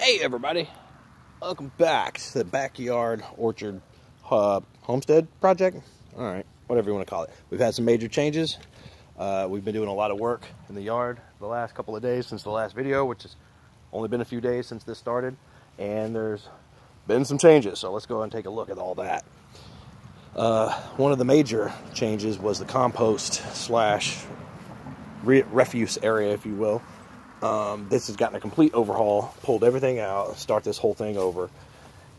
Hey everybody, welcome back to the backyard orchard homestead project. All right, whatever you want to call it. We've had some major changes. We've been doing a lot of work in the yard the last couple of days since the last video, which has only been a few days since this started, and there's been some changes. So let's go ahead and take a look at all that. One of the major changes was the compost slash refuse area, if you will. This has gotten a complete overhaul, pulled everything out, start this whole thing over.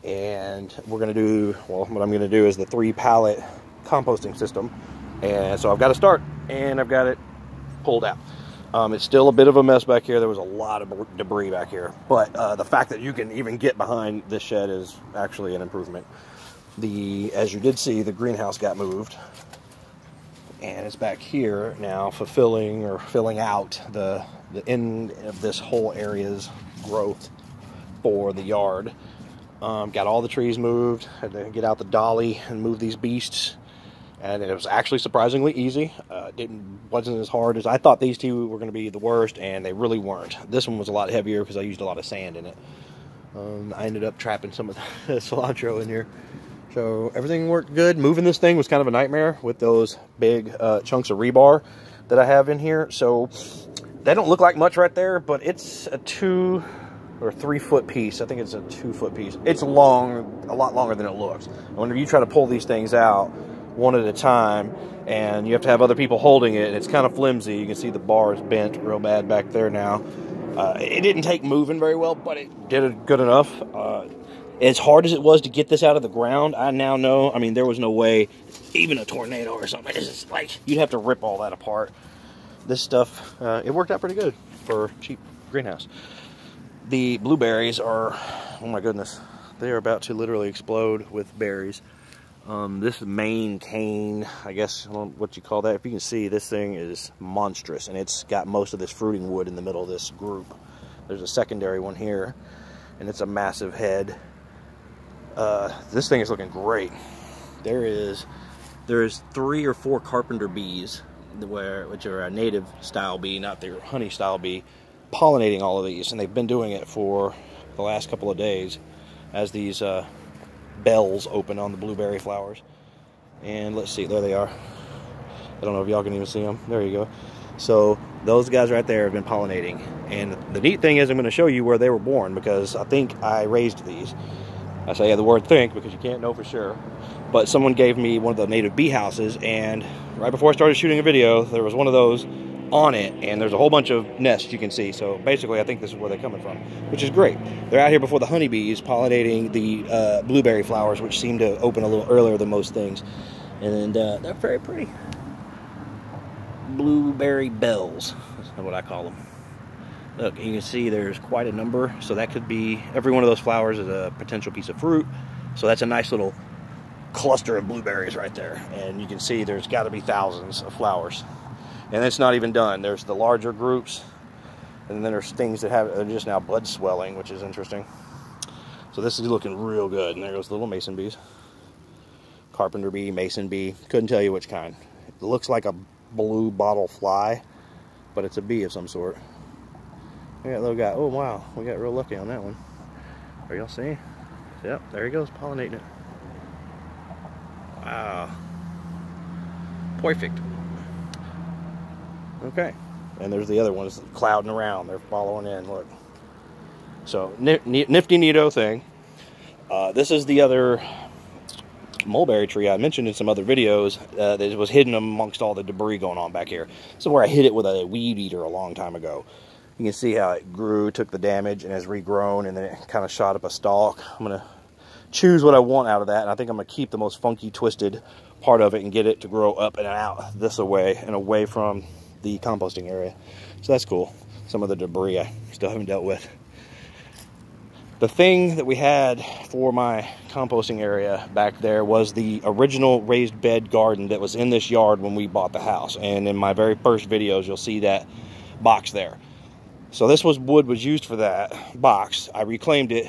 And we're going to do, well, what I'm going to do is the 3-pallet composting system. And so I've got to start, and I've got it pulled out. It's still a bit of a mess back here. There was a lot of debris back here. But the fact that you can even get behind this shed is actually an improvement. As you did see, the greenhouse got moved. And it's back here now, filling out the end of this whole area's growth for the yard. Got all the trees moved. Had to get out the dolly and move these beasts, and it was actually surprisingly easy. Wasn't as hard as I thought. These two were going to be the worst, and they really weren't. This one was a lot heavier because I used a lot of sand in it. I ended up trapping some of the cilantro in here. So everything worked good. Moving this thing was kind of a nightmare with those big chunks of rebar that I have in here. So they don't look like much right there, but it's a 2 or 3 foot piece. I think it's a 2 foot piece. It's long, a lot longer than it looks. Whenever you try to pull these things out one at a time, and you have to have other people holding it, and it's kind of flimsy. You can see the bar is bent real bad back there now. It didn't take moving very well, but it did it good enough. As hard as it was to get this out of the ground, I now know, I mean, there was no way, even a tornado or something, it's just like, you'd have to rip all that apart. This stuff, it worked out pretty good for cheap greenhouse. The blueberries are, oh my goodness, they are about to literally explode with berries. This main cane, I guess, I don't know what you call that. If you can see, this thing is monstrous, and it's got most of this fruiting wood in the middle of this group. There's a secondary one here, and it's a massive head. This thing is looking great. There's 3 or 4 carpenter bees, which are a native style bee, not their honey style bee, pollinating all of these, and they've been doing it for the last couple of days as these bells open on the blueberry flowers. And let's see, there they are. I don't know if y'all can even see them. There you go. So those guys right there have been pollinating, and the neat thing is I'm going to show you where they were born, because I think I raised these. I say the word think because you can't know for sure, but someone gave me one of the native bee houses, and right before I started shooting a video, there was one of those on it, and there's a whole bunch of nests you can see. So basically I think this is where they're coming from, which is great. They're out here before the honeybees pollinating the blueberry flowers, which seem to open a little earlier than most things, and they're very pretty. Blueberry bells, that's what I call them. Look, you can see there's quite a number, so that could be, every one of those flowers is a potential piece of fruit. So that's a nice little cluster of blueberries right there. And you can see there's got to be thousands of flowers. And it's not even done. There's the larger groups, and then there's things that are just now bud swelling, which is interesting. So this is looking real good. And there goes the little mason bees. Carpenter bee, mason bee, couldn't tell you which kind. It looks like a blue bottle fly, but it's a bee of some sort. We got a little guy. Oh wow, we got real lucky on that one. Are y'all seeing? Yep, there he goes, pollinating it. Wow. Perfect. Okay. And there's the other ones clouding around. They're following in, look. So, nifty neato thing. This is the other mulberry tree I mentioned in some other videos that was hidden amongst all the debris going on back here. This is where I hit it with a weed eater a long time ago. You can see how it grew, took the damage, and has regrown, and then it kind of shot up a stalk. I'm going to choose what I want out of that, and I think I'm going to keep the most funky, twisted part of it and get it to grow up and out this way and away from the composting area. So that's cool. Some of the debris I still haven't dealt with. The thing that we had for my composting area back there was the original raised bed garden that was in this yard when we bought the house. And in my very first videos, you'll see that box there. So this wood was used for that box. I reclaimed it,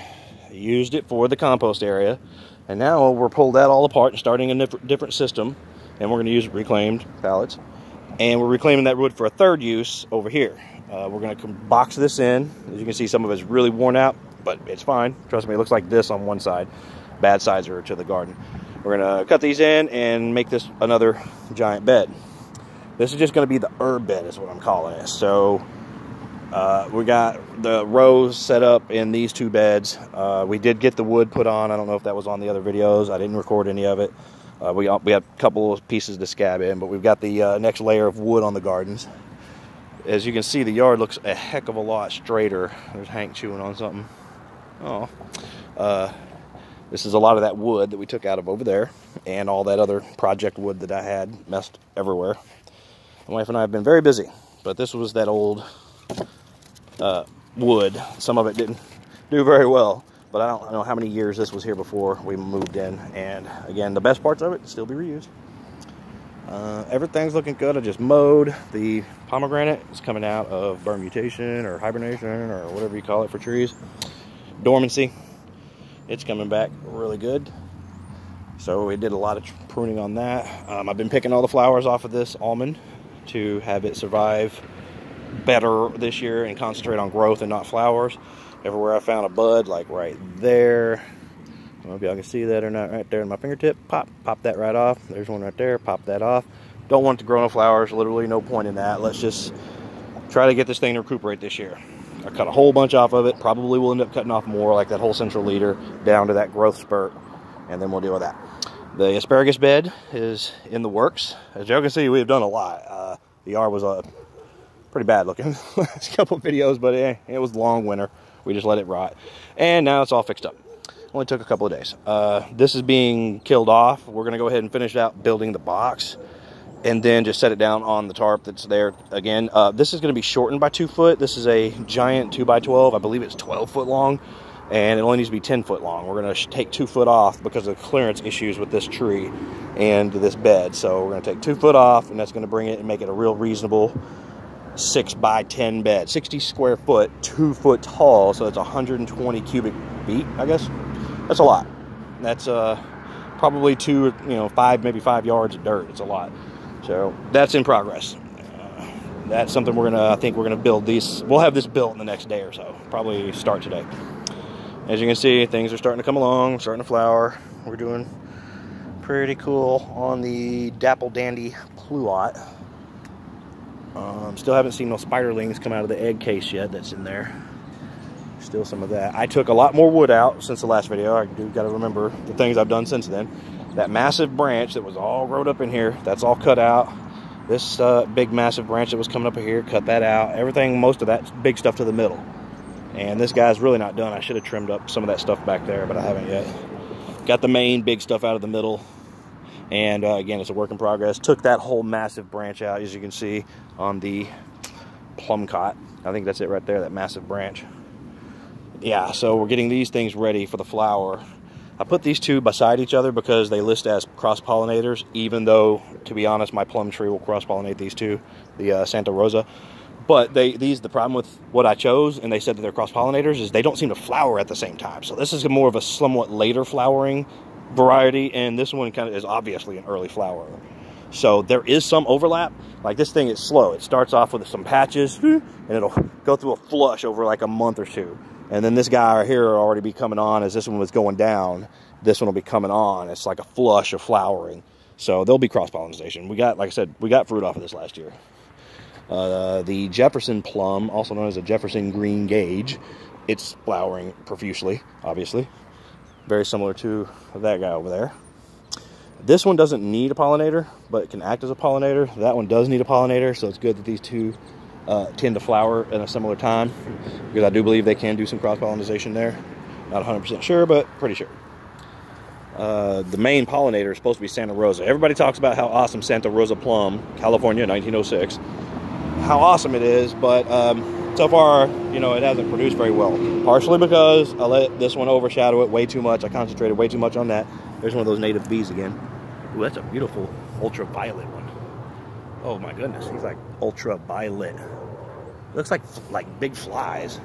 used it for the compost area, and now we're pulled that all apart and starting a different system, and we're going to use reclaimed pallets, and we're reclaiming that wood for a third use over here. We're going to box this in. As you can see, some of it's really worn out, but it's fine. Trust me, it looks like this on one side. Bad sides are to the garden. We're going to cut these in and make this another giant bed. This is just going to be the herb bed is what I'm calling it. So we got the rows set up in these two beds. We did get the wood put on. I don't know if that was on the other videos. I didn't record any of it. We had a couple of pieces to scab in, but we've got the next layer of wood on the gardens. As you can see, the yard looks a heck of a lot straighter. There's Hank chewing on something. Oh. This is a lot of that wood that we took out of over there, and all that other project wood that I had messed everywhere. My wife and I have been very busy, but this was that old wood. Some of it didn't do very well, but I don't know how many years this was here before we moved in. And again, the best parts of it can still be reused. Everything's looking good. I just mowed. The pomegranate is coming out of burn mutation or hibernation or whatever you call it for trees. Dormancy. It's coming back really good. So we did a lot of pruning on that. I've been picking all the flowers off of this almond to have it survive better this year and concentrate on growth and not flowers. Everywhere I found a bud, like right there. I don't know if y'all can see that or not, right there in my fingertip. Pop that right off. There's one right there. Pop that off. Don't want it to grow no flowers. Literally no point in that. Let's just try to get this thing to recuperate this year. I cut a whole bunch off of it. Probably will end up cutting off more, like that whole central leader down to that growth spurt, and then we'll deal with that. The asparagus bed is in the works. As y'all can see, we've done a lot. The yard was pretty bad looking last couple of videos, but it was long winter. We just let it rot, and now it's all fixed up. Only took a couple of days. This is being killed off. We're gonna go ahead and finish out building the box, and then just set it down on the tarp that's there again. This is gonna be shortened by 2 foot. This is a giant 2x12. I believe it's 12 foot long, and it only needs to be 10 foot long. We're gonna take 2 foot off because of clearance issues with this tree and this bed. So we're gonna take 2 foot off, and that's gonna bring it and make it a real reasonable 6x10 bed. 60 square foot, 2 foot tall, so it's 120 cubic feet, I guess. That's a lot. That's probably 5, maybe 5 yards of dirt. It's a lot. So that's in progress. That's something I think we're gonna build these. We'll have this built in the next day or so. Probably start today. As you can see, things are starting to come along, starting to flower. We're doing pretty cool on the Dapple Dandy Pluot. Still haven't seen no spiderlings come out of the egg case yet that's in there. Still some of that. I took a lot more wood out since the last video. I do got to remember the things I've done since then. That massive branch that was all growed up in here, that's all cut out. This big massive branch that was coming up here, cut that out. Everything, most of that big stuff to the middle. And this guy's really not done. I should have trimmed up some of that stuff back there, but I haven't yet. Got the main big stuff out of the middle. And again, it's a work in progress. Took that whole massive branch out, as you can see on the plum cot. I think that's it right there, that massive branch. Yeah, so we're getting these things ready for the flower. I put these two beside each other because they list as cross-pollinators, even though, to be honest, my plum tree will cross-pollinate these two, the Santa Rosa. But the problem with what I chose, and they said that they're cross-pollinators, is they don't seem to flower at the same time. So this is more of a somewhat later flowering variety, and this one kind of is obviously an early flower. So there is some overlap. Like this thing is slow. It starts off with some patches, and it'll go through a flush over like a month or two. And then this guy right here will already be coming on. As this one was going down, this one will be coming on. It's like a flush of flowering. So there'll be cross-pollination. We got, like I said, we got fruit off of this last year. The Jefferson plum, also known as a Jefferson green gage, it's flowering profusely, obviously. Very similar to that guy over there. This one doesn't need a pollinator, but it can act as a pollinator. That one does need a pollinator, so it's good that these two tend to flower at a similar time, because I do believe they can do some cross-pollination there. Not 100% sure, but pretty sure. The main pollinator is supposed to be Santa Rosa. Everybody talks about how awesome Santa Rosa plum, California, 1906, how awesome it is, but so far, it hasn't produced very well. Partially because I let this one overshadow it way too much. I concentrated way too much on that. There's one of those native bees again. Ooh, that's a beautiful ultraviolet one. Oh my goodness, he's like ultraviolet. Looks like big flies,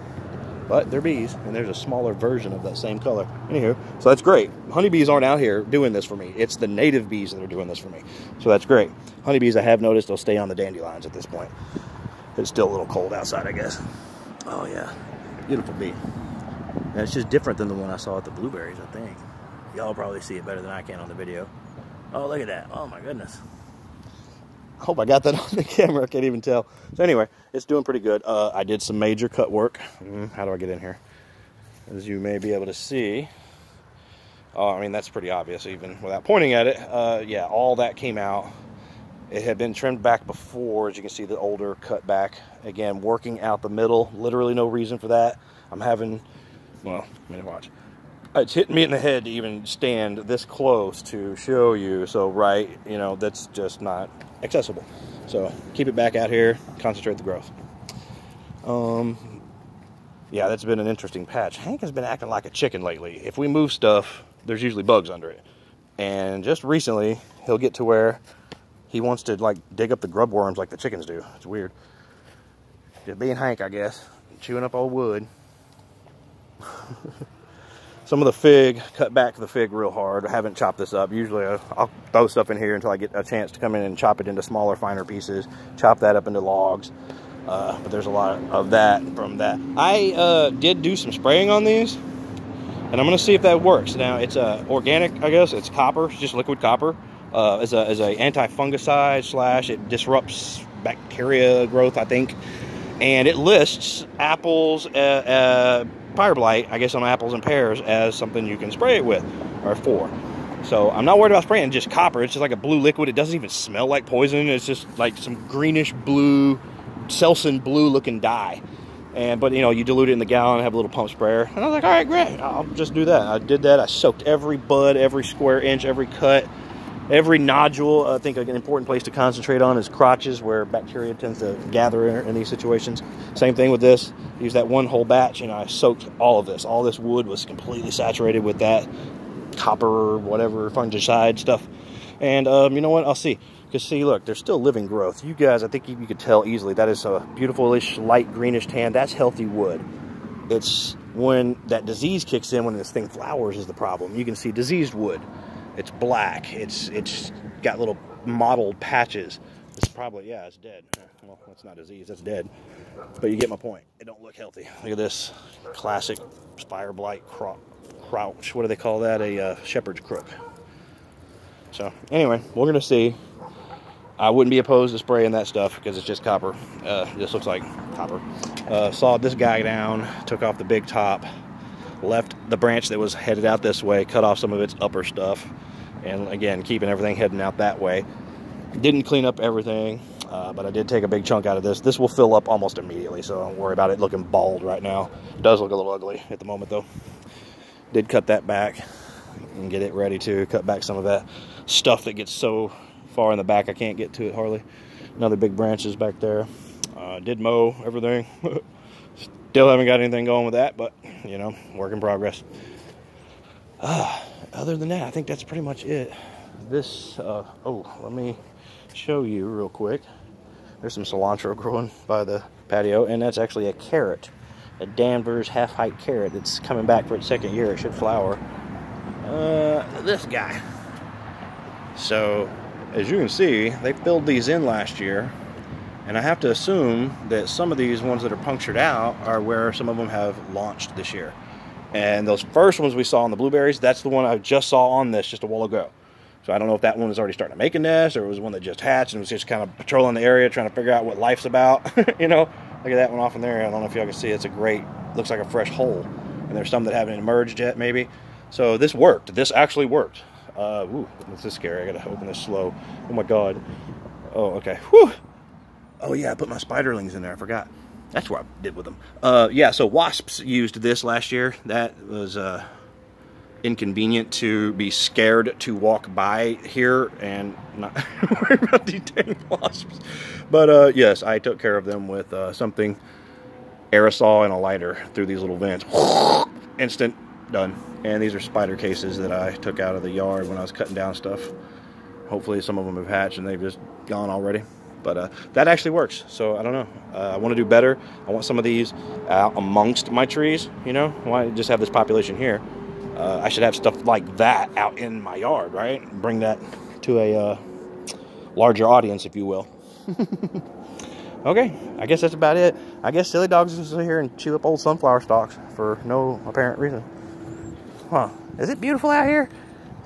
but they're bees, and there's a smaller version of that same color. Anywho, so that's great. Honeybees aren't out here doing this for me. It's the native bees that are doing this for me. So that's great. Honeybees, I have noticed, they'll stay on the dandelions at this point. It's still a little cold outside, I guess. Oh yeah, beautiful bee. And it's just different than the one I saw at the blueberries, I think. Y'all probably see it better than I can on the video. Oh, look at that. Oh, my goodness. I hope I got that on the camera. I can't even tell. So anyway, it's doing pretty good. I did some major cut work. How do I get in here? As you may be able to see. Oh, I mean, that's pretty obvious even without pointing at it. Yeah, all that came out. It had been trimmed back before, as you can see, the older cut back. Again, working out the middle. Literally no reason for that. I'm having, well, I mean, watch. It's hitting me in the head to even stand this close to show you. So, right, you know, that's just not accessible. So, keep it back out here. Concentrate the growth. Yeah, that's been an interesting patch. Hank has been acting like a chicken lately. If we move stuff, there's usually bugs under it. And just recently, he'll get to where he wants to, like, dig up the grub worms like the chickens do. It's weird. Just being Hank, I guess. Chewing up old wood. Some of the fig, cut back the fig real hard. I haven't chopped this up. Usually I'll throw stuff in here until I get a chance to come in and chop it into smaller, finer pieces. Chop that up into logs. But there's a lot of that from that. I did do some spraying on these. And I'm going to see if that works. Now, it's organic, I guess. It's copper. It's just liquid copper. As a anti-fungicide / it disrupts bacteria growth, I think. And it lists apples, fire blight, I guess, on apples and pears as something you can spray it with, or for. So I'm not worried about spraying just copper. It's just like a blue liquid. It doesn't even smell like poison. It's just like some greenish blue, Selsun blue looking dye. But you know, you dilute it in the gallon, have a little pump sprayer. And I was like, all right, great, I'll just do that. I did that. I soaked every bud, every square inch, every cut, every nodule. I think an important place to concentrate on is crotches, where bacteria tends to gather in these situations. Same thing with this. Use that one whole batch, and I soaked all of this. All this wood was completely saturated with that copper, whatever, fungicide stuff. And you know what? I'll see. Because see, look, there's still living growth. You guys, I think you could tell easily, that is a beautiful-ish, light greenish tan. That's healthy wood. It's when that disease kicks in, when this thing flowers, is the problem. You can see diseased wood. It's black. It's got little mottled patches. It's probably, yeah, it's dead. Well, that's not disease, that's dead. But you get my point. It don't look healthy. Look at this classic fire blight crouch. What do they call that? A shepherd's crook. So anyway, we're gonna see. I wouldn't be opposed to spraying that stuff because it's just copper. This looks like copper. Sawed this guy down, took off the big top, left the branch that was headed out this way, cut off some of its upper stuff, and again, keeping everything heading out that way. Didn't clean up everything, but I did take a big chunk out of this. This will fill up almost immediately, so don't worry about it looking bald right now. It does look a little ugly at the moment, though. Did cut that back and get it ready to cut back some of that stuff that gets so far in the back I can't get to it hardly. Another big branches back there. Did mow everything. Still haven't got anything going with that, but you know, work in progress. Other than that, I think that's pretty much it. This oh, let me show you real quick. There's some cilantro growing by the patio, and that's actually a carrot, a Danvers half-height carrot that's coming back for its second year. It should flower. This guy. So as you can see, they filled these in last year, and I have to assume that some of these ones that are punctured out are where some of them have launched this year. And those first ones we saw on the blueberries, that's the one I just saw on this just a while ago. So I don't know if that one was already starting to make a nest, or it was one that just hatched and was just kind of patrolling the area, trying to figure out what life's about. You know, look at that one off in there. I don't know if y'all can see, it's a great, looks like a fresh hole. And there's some that haven't emerged yet, maybe. So this worked. This actually worked. Ooh, this is scary. I gotta open this slow. Oh my god. Oh, okay. Whew. Oh yeah, I put my spiderlings in there. I forgot. That's what I did with them. Yeah, so wasps used this last year. That was inconvenient to be scared to walk by here and not worry about these dang wasps. But yes, I took care of them with something, aerosol and a lighter through these little vents. Instant, done. And these are spider cases that I took out of the yard when I was cutting down stuff. Hopefully some of them have hatched and they've just gone already. But that actually works. So I don't know. I want to do better. I want some of these out amongst my trees. You know, why just have this population here? I should have stuff like that out in my yard, right? Bring that to a larger audience, if you will. Okay, I guess that's about it. I guess Silly Dog's just sit here and chew up old sunflower stalks for no apparent reason. Huh. Is it beautiful out here?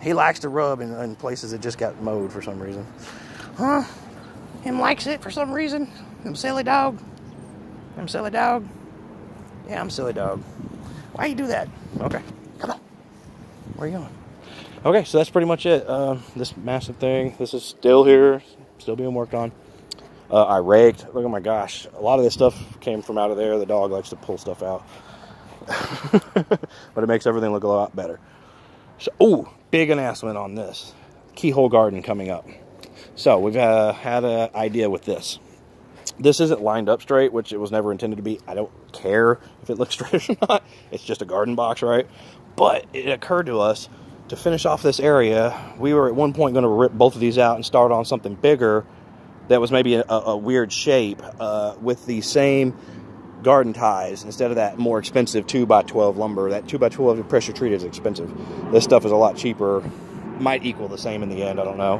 He likes to rub in places that just got mowed for some reason. Huh? Him likes it for some reason? Him Silly Dog? Him Silly Dog? Yeah, I'm Silly Dog. Why you do that? Okay, come on. Where are you going? Okay, so that's pretty much it. This massive thing, this is still here, still being worked on. I raked. Look, oh my gosh, a lot of this stuff came from out of there. The dog likes to pull stuff out. But it makes everything look a lot better. So, oh, big announcement on this. Keyhole garden coming up. So we've had an idea with this. This isn't lined up straight, which it was never intended to be. I don't care if it looks straight or not. It's just a garden box, right? But it occurred to us to finish off this area. We were at one point going to rip both of these out and start on something bigger that was maybe a weird shape with the same garden ties instead of that more expensive 2x12 lumber. That 2x12 pressure treated is expensive. This stuff is a lot cheaper. Might equal the same in the end, I don't know.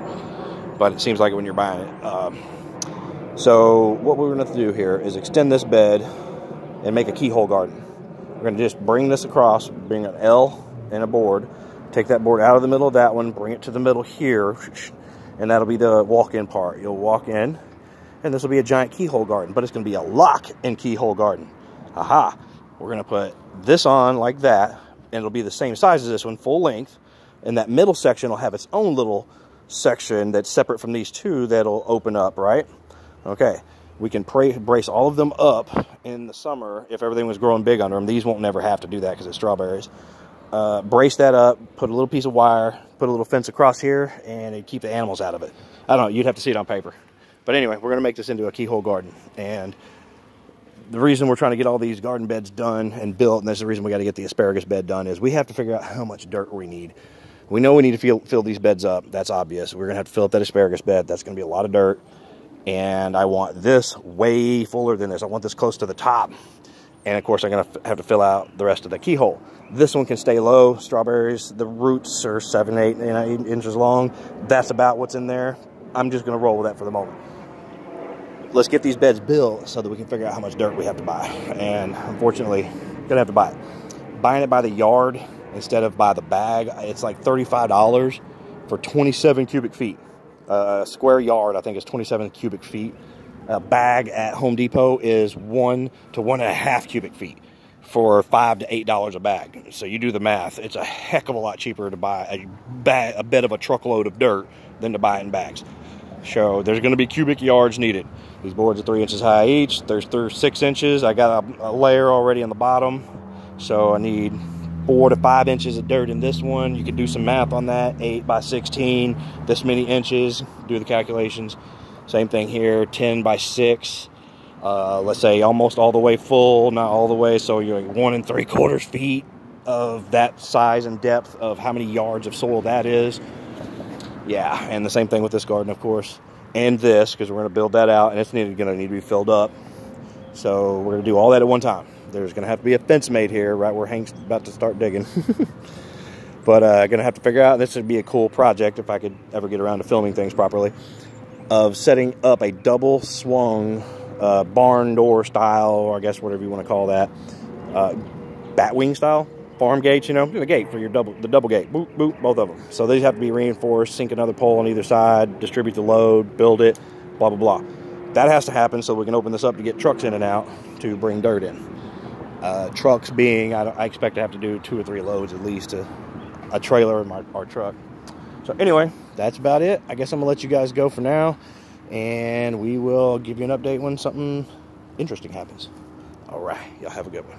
But it seems like it when you're buying it. So what we're going to do here is extend this bed and make a keyhole garden. We're going to just bring this across, bring an L and a board, take that board out of the middle of that one, bring it to the middle here, and that'll be the walk-in part. You'll walk in, and this will be a giant keyhole garden, but it's going to be a lock and keyhole garden. Aha! We're going to put this on like that, and it'll be the same size as this one, full length, and that middle section will have its own little section that's separate from these two that'll open up, right? Okay, we can brace all of them up in the summer if everything was growing big under them. These won't never have to do that because it's strawberries. Brace that up, put a little piece of wire, put a little fence across here, and it'd keep the animals out of it. I don't know, you'd have to see it on paper. But anyway, we're going to make this into a keyhole garden. And the reason we're trying to get all these garden beds done and built, and this is the reason we got to get the asparagus bed done, is we have to figure out how much dirt we need. We know we need to fill these beds up. That's obvious. We're going to have to fill up that asparagus bed. That's going to be a lot of dirt. And I want this way fuller than this. I want this close to the top. And of course, I'm going to have to fill out the rest of the keyhole. This one can stay low. Strawberries, the roots are 7, 8 inches long. That's about what's in there. I'm just going to roll with that for the moment. Let's get these beds built so that we can figure out how much dirt we have to buy. And unfortunately, going to have to buy it. Buying it by the yard instead of by the bag, it's like $35 for 27 cubic feet. A square yard, I think, is 27 cubic feet. A bag at Home Depot is 1 to 1.5 cubic feet for $5 to $8 a bag. So you do the math. It's a heck of a lot cheaper to buy a bed of a truckload of dirt than to buy it in bags. So there's going to be cubic yards needed. These boards are 3 inches high each. There's 6 inches. I got a layer already on the bottom. So I need 4 to 5 inches of dirt in this one. You can do some math on that. 8 by 16, this many inches. Do the calculations. Same thing here, 10 by 6. Let's say almost all the way full, not all the way. So you're like 1 3/4 feet of that size and depth of how many yards of soil that is. Yeah, and the same thing with this garden, of course. And this, because we're going to build that out, and it's going to need to be filled up. So we're going to do all that at one time. There's going to have to be a fence made here, right where Hank's about to start digging. But going to have to figure out, this would be a cool project if I could ever get around to filming things properly, of setting up a double swung barn door style, or I guess whatever you want to call that, batwing style farm gates, you know, the gate for the double gate, boop, boop, both of them. So these have to be reinforced, sink another pole on either side, distribute the load, build it, blah, blah, blah. That has to happen so we can open this up to get trucks in and out to bring dirt in. Trucks being, I expect to have to do 2 or 3 loads at least to a trailer in our truck. So anyway, that's about it. I guess I'm gonna let you guys go for now, and we will give you an update when something interesting happens. All right, y'all have a good one.